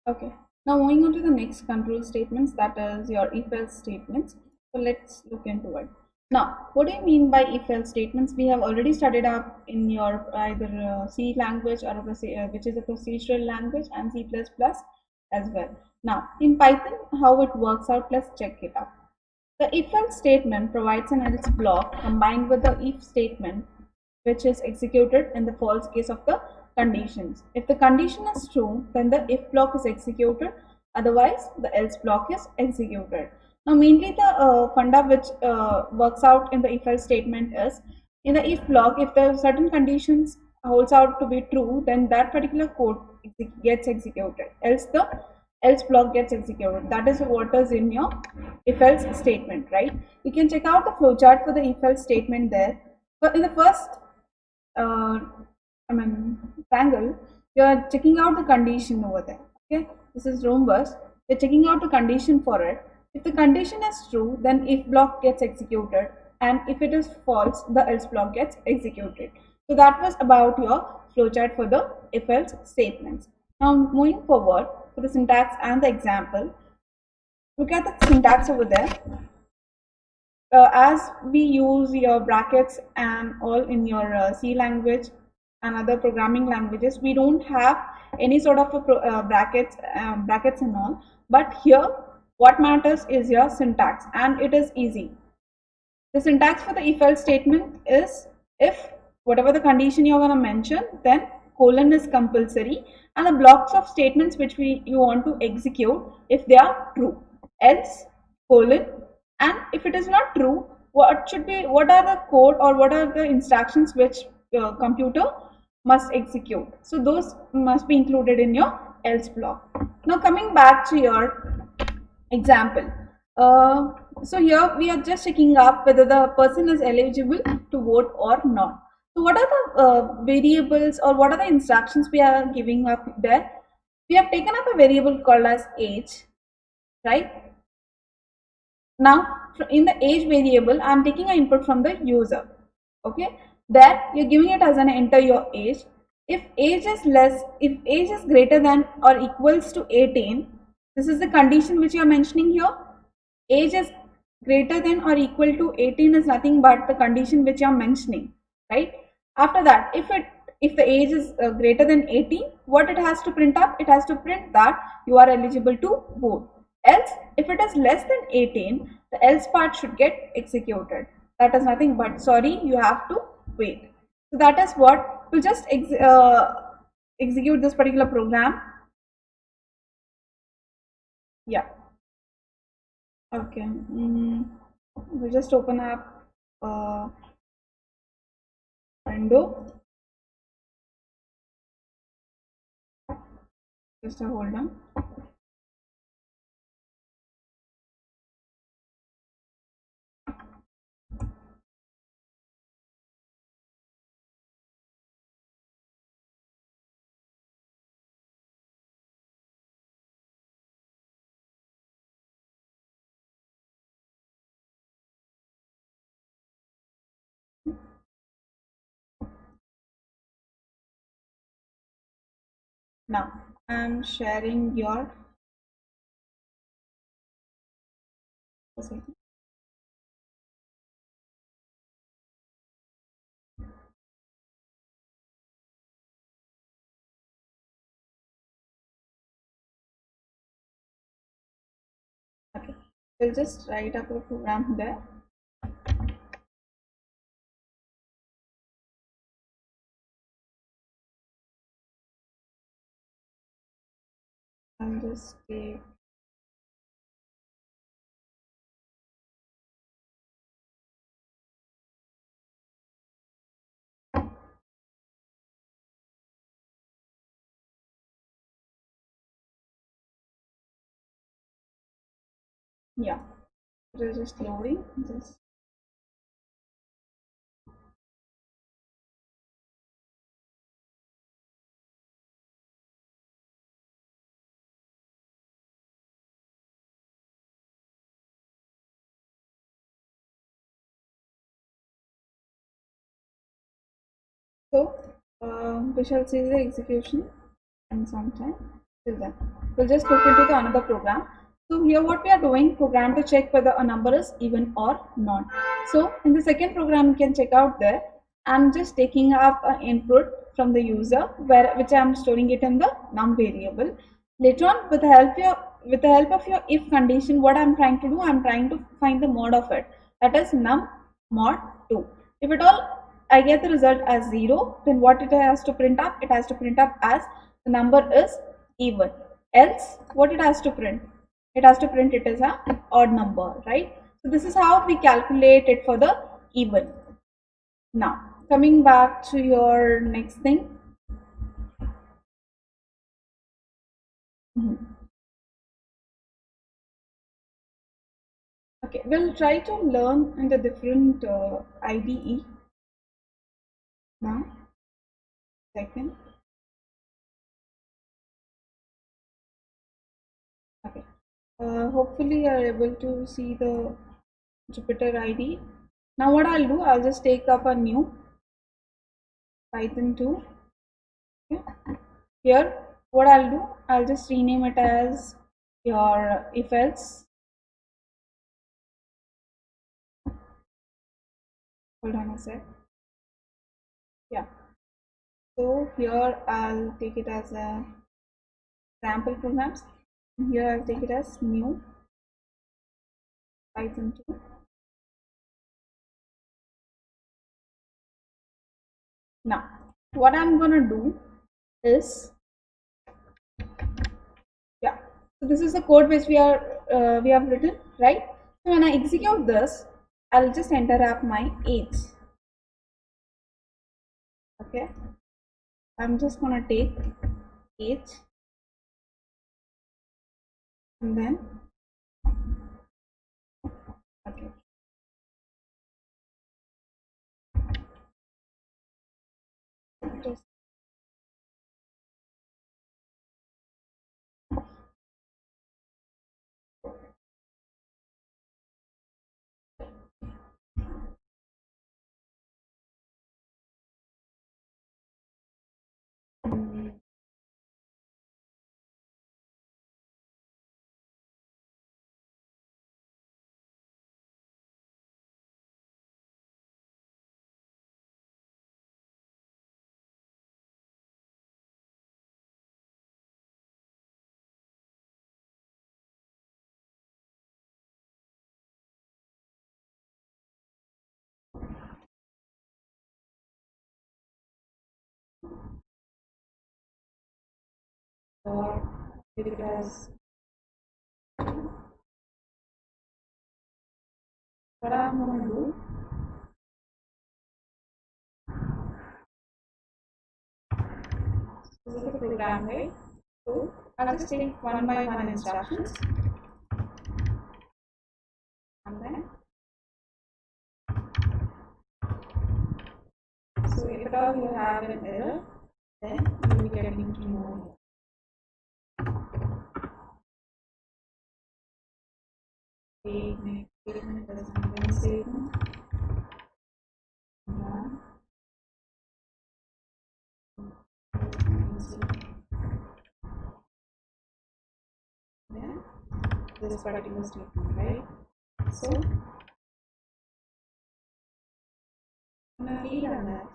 Okay. Now moving on to the next control statements, that is your if-else statements. So let's look into it. Now, what do you mean by if-else statements? We have already studied up in your either C language or which is a procedural language, and C++ as well. Now, in Python, how it works out, let's check it out. The if-else statement provides an else block combined with the if statement, which is executed in the false case of the conditions. If the condition is true, then the if block is executed, otherwise the else block is executed. Now mainly the funda which works out in the if else statement is, in the if block, if the certain conditions holds out to be true, then that particular code gets executed, else the else block gets executed. That is what is in your if else statement, right? You can check out the flowchart for the if else statement there. But in the first uh, triangle, you are checking out the condition over there. Okay, this is rhombus. You're checking out the condition for it. If the condition is true, then if block gets executed, and if it is false, the else block gets executed. So that was about your flowchart for the if else statements. Now moving forward for the syntax and the example, look at the syntax over there. As we use your brackets and all in your C language and other programming languages, we don't have any sort of brackets and all. But here, what matters is your syntax, and it is easy. The syntax for the if-else statement is, if whatever the condition you're going to mention, then colon is compulsory, and the blocks of statements which you want to execute, if they are true, else colon, and if it is not true, what are the code or what are the instructions which computer must execute. So those must be included in your else block. Now coming back to your example, so here we are just checking up whether the person is eligible to vote or not. So what are the variables or what are the instructions we are giving up there? We have taken up a variable called as age, right? Now in the age variable, I am taking an input from the user. Okay, there you're giving it as an enter your age. If age is greater than or equals to 18, this is the condition which you are mentioning here. Age is greater than or equal to 18 is nothing but the condition which you are mentioning, right? After that, if the age is greater than 18, what it has to print up? It has to print that you are eligible to vote. Else, if it is less than 18, the else part should get executed. That is nothing but, sorry, you have to wait. So that is what will just execute this particular program. Yeah. Okay. We'll just open up a window. Just hold on. Now I'm sharing your. Okay. We'll just write up a program there. I'll just take. Yeah. It is just loading. Just. So we shall see the execution in some time. till then. We'll just look into the another program. So here what we are doing, program to check whether a number is even or not. So in the second program you can check out there. I'm just taking up an input from the user which I'm storing it in the num variable. Later on with the help of your if condition, what I'm trying to do, I'm trying to find the mode of it. That is num mod 2. If at all I get the result as 0, then what it has to print up? It has to print up as the number is even. Else, what it has to print? It has to print it as an odd number, right? So this is how we calculate it for the even. Now, coming back to your next thing. Okay, we'll try to learn in the different IDE. Now, second. Okay. Hopefully you are able to see the Jupyter ID. Now what I'll do, I'll just take up a new Python 2. Okay. Here, what I'll do, I'll just rename it as your if else. Hold on a sec. Yeah. So here I'll take it as a sample programs. Here I'll take it as new Python 2. Now, what I'm gonna do is, yeah. So this is the code which we have written, right? So when I execute this, I'll just enter up my age. Okay. I'm just gonna take age and then okay. Just because what I'm gonna do, this is the program, right? So I'll just take one by one instructions and then, so if at all you have an error, then you will be getting to know. Statement does not statement. Then this particular statement, right? So I'm gonna read on that.